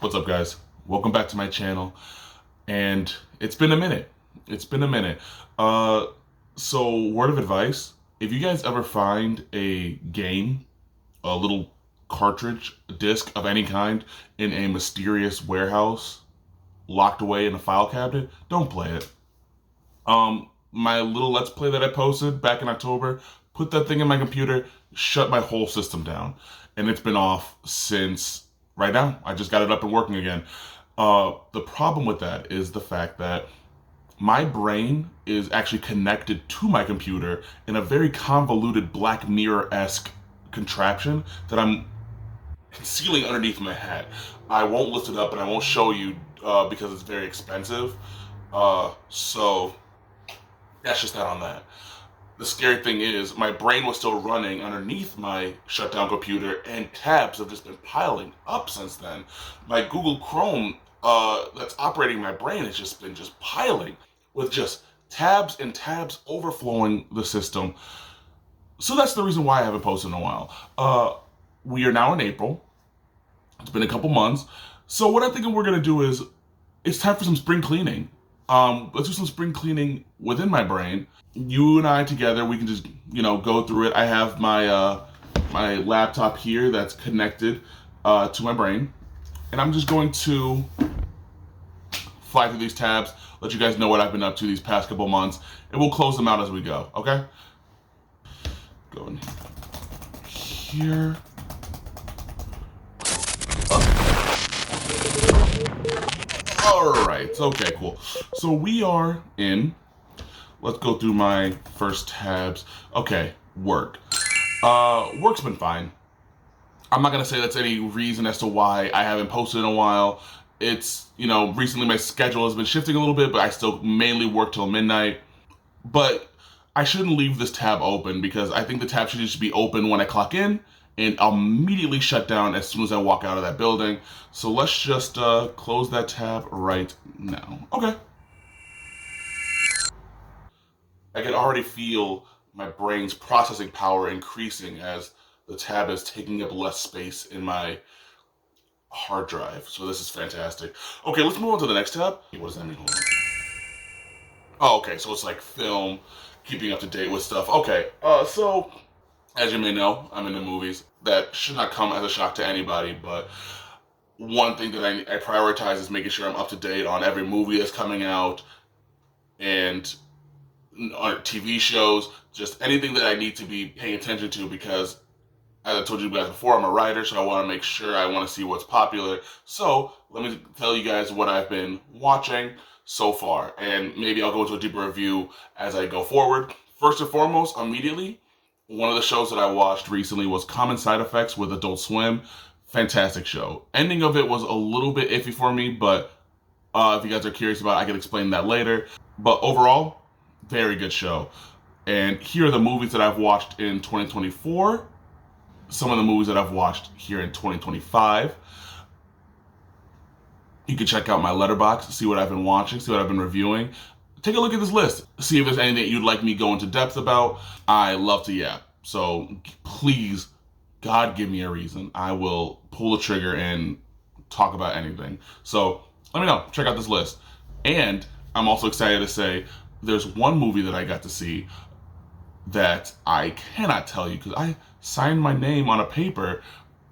What's up, guys? Welcome back to my channel. And it's been a minute. It's been a minute. Uh, so word of advice, if you guys ever find a game, a little cartridge, disc of any kind in a mysterious warehouse locked away in a file cabinet, don't play it. My little Let's Play that I posted back in October, put that thing in my computer, shut my whole system down. And it's been off since right now. I just got it up and working again. The problem with that is the fact that my brain is actually connected to my computer in a very convoluted Black Mirror-esque contraption that I'm concealing underneath my hat. I won't lift it up and I won't show you because it's very expensive. So that's just that on that. The scary thing is my brain was still running underneath my shutdown computer and tabs have just been piling up since then. My Google Chrome that's operating my brain has just been piling with just tabs and tabs overflowing the system. So that's the reason why I haven't posted in a while. We are now in April. It's been a couple months. So what I'm thinking we're gonna do is it's time for some spring cleaning. Let's do some spring cleaning within my brain. You and I together, we can just, go through it. I have my my laptop here that's connected to my brain. And I'm just going to fly through these tabs, let you guys know what I've been up to these past couple months, and we'll close them out as we go, okay? Go in here. Alright, okay, cool. So we are in, let's go through my first tabs. Okay, work. Work's been fine. I'm not gonna say that's any reason as to why I haven't posted in a while. It's, recently my schedule has been shifting a little bit, but I still mainly work till midnight. But I shouldn't leave this tab open because I think the tab should just be open when I clock in and I'll immediately shut down as soon as I walk out of that building. So let's just close that tab right now. Okay. I can already feel my brain's processing power increasing as the tab is taking up less space in my hard drive. So this is fantastic. Okay, let's move on to the next tab. What does that mean? Oh, okay, so it's like film, keeping up to date with stuff. Okay, so as you may know, I'm into movies. That should not come as a shock to anybody, but one thing that I prioritize is making sure I'm up to date on every movie that's coming out and on TV shows, just anything that I need to be paying attention to because as I told you guys before, I'm a writer, so I want to make sure I want to see what's popular. So let me tell you guys what I've been watching so far, and maybe I'll go into a deeper review as I go forward. First and foremost, immediately, one of the shows that I watched recently was Common Side Effects with Adult Swim. Fantastic show. Ending of it was a little bit iffy for me, but if you guys are curious about it, I can explain that later. But overall, very good show. And here are the movies that I've watched in 2024. Some of the movies that I've watched here in 2025. You can check out my Letterboxd, see what I've been watching, see what I've been reviewing. Take a look at this list. See if there's anything that you'd like me go into depth about. I love to yap. So please, God, give me a reason. I will pull the trigger and talk about anything. So let me know. Check out this list. And I'm also excited to say there's one movie that I got to see that I cannot tell you because I signed my name on a paper,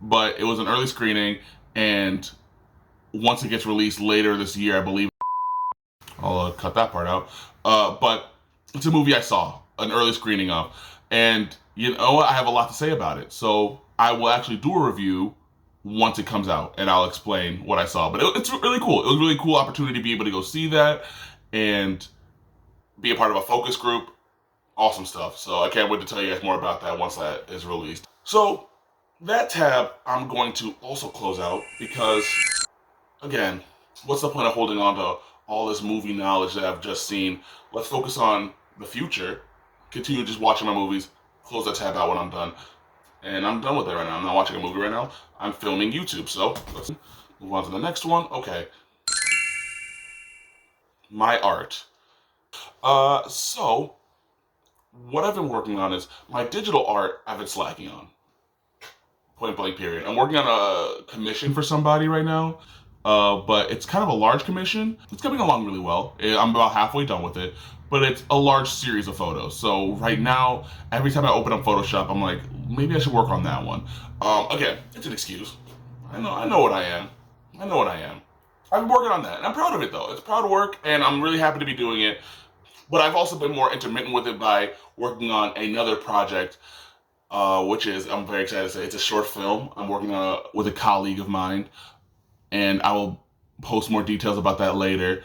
but it was an early screening, and once it gets released later this year, I believe, I'll cut that part out, but it's a movie I saw an early screening of, and you know what, I have a lot to say about it, so I will actually do a review once it comes out, and I'll explain what I saw, but it's really cool. It was a really cool opportunity to be able to go see that, and be a part of a focus group. Awesome stuff. So I can't wait to tell you guys more about that once that is released. So that tab I'm going to also close out because, again, what's the point of holding on to all this movie knowledge that I've just seen? Let's focus on the future. Continue just watching my movies. Close that tab out when I'm done. And I'm done with it right now. I'm not watching a movie right now. I'm filming YouTube. So let's move on to the next one. Okay. My art. So what I've been working on is my digital art I've been slacking on. Point blank period. I'm working on a commission for somebody right now. but it's kind of a large commission. It's coming along really well. I'm about halfway done with it, but it's a large series of photos. So right now, every time I open up Photoshop, I'm like, maybe I should work on that one. Again, it's an excuse. I know what I am. I know what I am. I've been working on that, and I'm proud of it though. It's proud work, and I'm really happy to be doing it. But I've also been more intermittent with it by working on another project, which is, I'm very excited to say, it's a short film. I'm working on with a colleague of mine, and I will post more details about that later.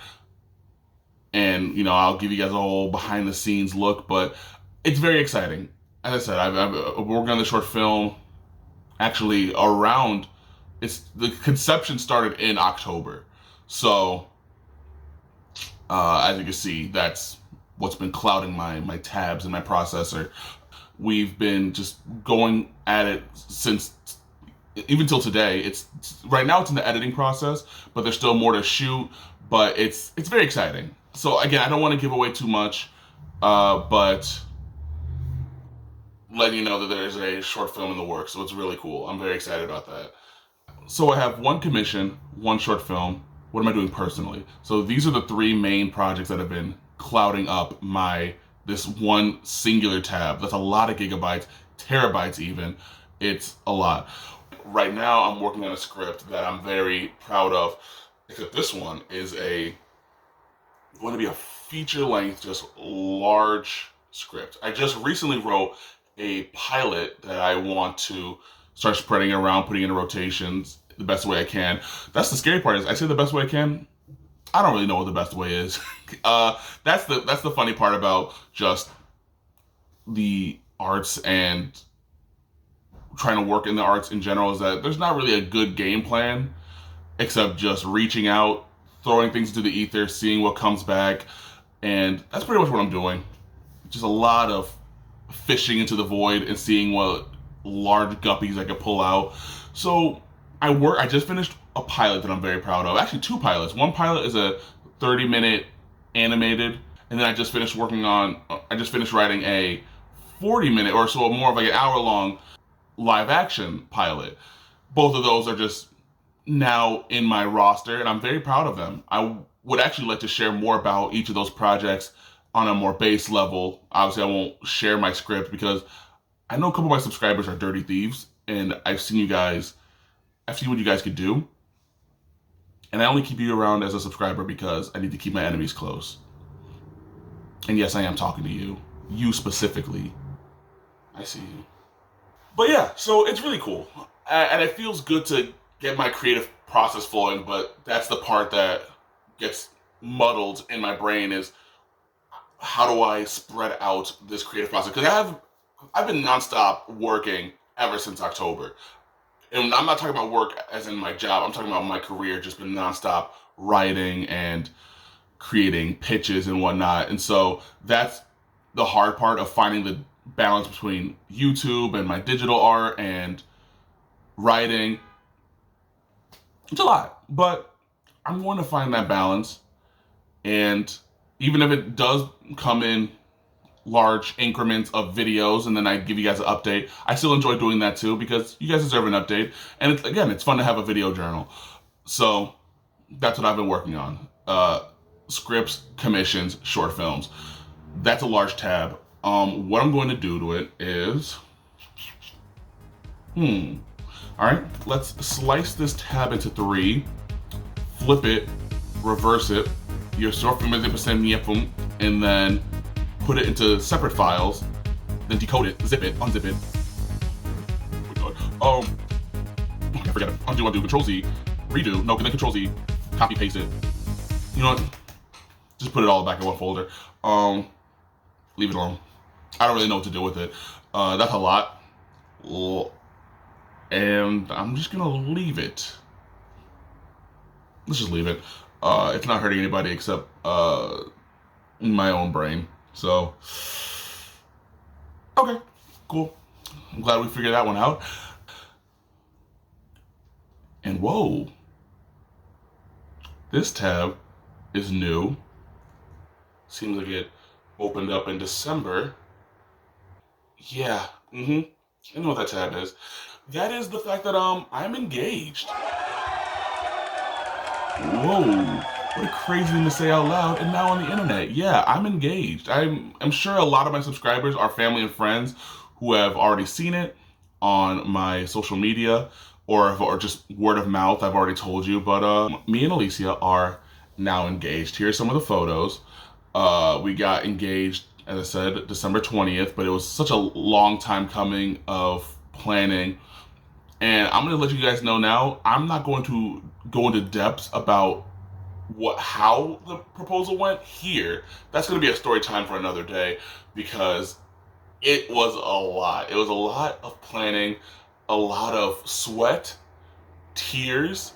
And, you know, I'll give you guys a whole behind the scenes look, but it's very exciting. As I said, I've worked on the short film actually around, the conception started in October. So, as you can see, that's what's been clouding my tabs and my processor. We've been just going at it since, even till today. It's right now it's in the editing process, but there's still more to shoot, but it's very exciting. So again, I don't want to give away too much, but letting you know that there's a short film in the works, so it's really cool. I'm very excited about that. So I have one commission, one short film. What am I doing personally? So these are the three main projects that have been clouding up this one singular tab. That's a lot of gigabytes, terabytes even. It's a lot. Right now I'm working on a script that I'm very proud of, except this one is going to be a feature-length, just large script. I just recently wrote a pilot that I want to start spreading around, putting into rotations the best way I can. That's the scary part, is I say the best way I can. I don't really know what the best way is. That's the funny part about just the arts and trying to work in the arts in general, is that there's not really a good game plan, except just reaching out, throwing things into the ether, seeing what comes back, and that's pretty much what I'm doing. Just a lot of fishing into the void and seeing what large guppies I can pull out. So I just finished a pilot that I'm very proud of. Actually, two pilots. One pilot is a 30-minute animated, and then I just finished writing a 40-minute or so, more of like an hour-long live action pilot. Both of those are just now in my roster, and I'm very proud of them. I would actually like to share more about each of those projects on a more base level. Obviously, I won't share my script because I know a couple of my subscribers are dirty thieves, and I've seen what you guys could do. And I only keep you around as a subscriber because I need to keep my enemies close. And yes, I am talking to you. You specifically. I see you. But yeah, so it's really cool. And it feels good to get my creative process flowing, but that's the part that gets muddled in my brain, is how do I spread out this creative process? Because I've been nonstop working ever since October. And I'm not talking about work as in my job. I'm talking about my career, just been nonstop writing and creating pitches and whatnot. And so that's the hard part of finding the balance between YouTube and my digital art and writing. It's a lot, but I'm going to find that balance. And even if it does come in large increments of videos and then I give you guys an update, I still enjoy doing that too, because you guys deserve an update. And it's fun to have a video journal. So that's what I've been working on. Scripts, commissions, short films. That's a large tab. What I'm going to do to it is, all right, let's slice this tab into 3, flip it, reverse it, your short film is 100%, and then put it into separate files, then decode it, zip it, unzip it. I forget it. Undo, Control Z, redo, no, then Control Z, copy, paste it. You know what? Just put it all back in one folder. Leave it alone. I don't really know what to do with it. That's a lot. And I'm just gonna leave it. Let's just leave it. It's not hurting anybody except my own brain. So, okay, cool. I'm glad we figured that one out. And whoa, this tab is new. Seems like it opened up in December. Yeah, I know what that tab is. That is the fact that I'm engaged. Whoa, what a crazy thing to say out loud and now on the internet. Yeah, I'm engaged. I'm sure a lot of my subscribers are family and friends who have already seen it on my social media or just word of mouth. I've already told you, but me and Alicia are now engaged. Here's some of the photos. We got engaged, as I said, December 20th, but it was such a long time coming of planning. And I'm gonna let you guys know now, I'm not going to go into depths about how the proposal went here. That's gonna be a story time for another day because it was a lot. It was a lot of planning, a lot of sweat, tears,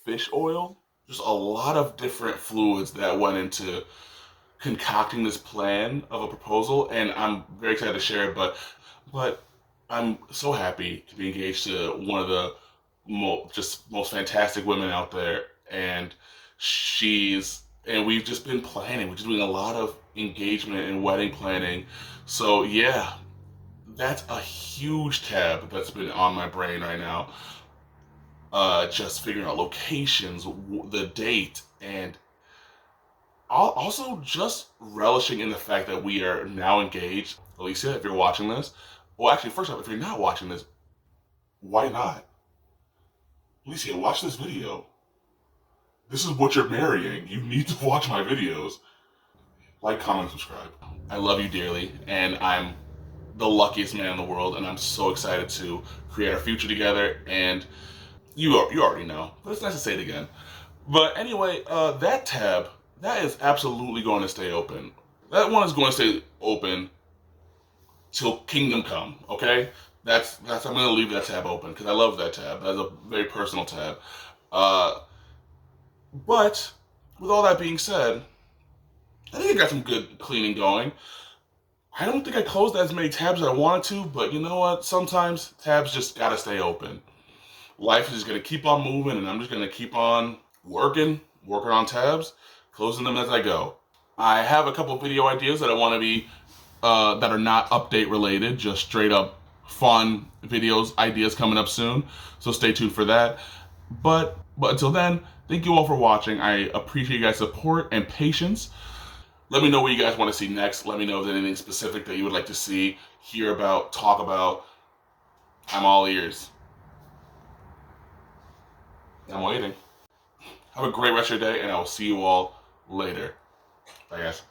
fish oil, just a lot of different fluids that went into concocting this plan of a proposal, and I'm very excited to share it. But I'm so happy to be engaged to one of the just most fantastic women out there, and we've just been planning. We're just doing a lot of engagement and wedding planning. So yeah, that's a huge tab that's been on my brain right now. Just figuring out locations, the date, and also just relishing in the fact that we are now engaged. Alicia, if you're watching this, well, actually, first off, if you're not watching this, why not? Alicia, watch this video. This is what you're marrying. You need to watch my videos. Like, comment, subscribe. I love you dearly, and I'm the luckiest man in the world, and I'm so excited to create our future together. And you already know, but it's nice to say it again. But anyway, that tab, that is absolutely going to stay open. That one is going to stay open till kingdom come. Okay, that's I'm going to leave that tab open because I love that tab. That's a very personal tab. Uh, but with all that being said, I think I got some good cleaning going. I don't think I closed as many tabs as I wanted to, but you know what? Sometimes tabs just gotta stay open. Life is just gonna keep on moving, and I'm just gonna keep on working on tabs, closing them as I go. I have a couple video ideas that I want to be that are not update related, just straight up fun videos, ideas coming up soon. So stay tuned for that. But until then, thank you all for watching. I appreciate you guys' support and patience. Let me know what you guys want to see next. Let me know if there's anything specific that you would like to see, hear about, talk about. I'm all ears. I'm waiting. Have a great rest of your day, and I will see you all later. Bye, guys.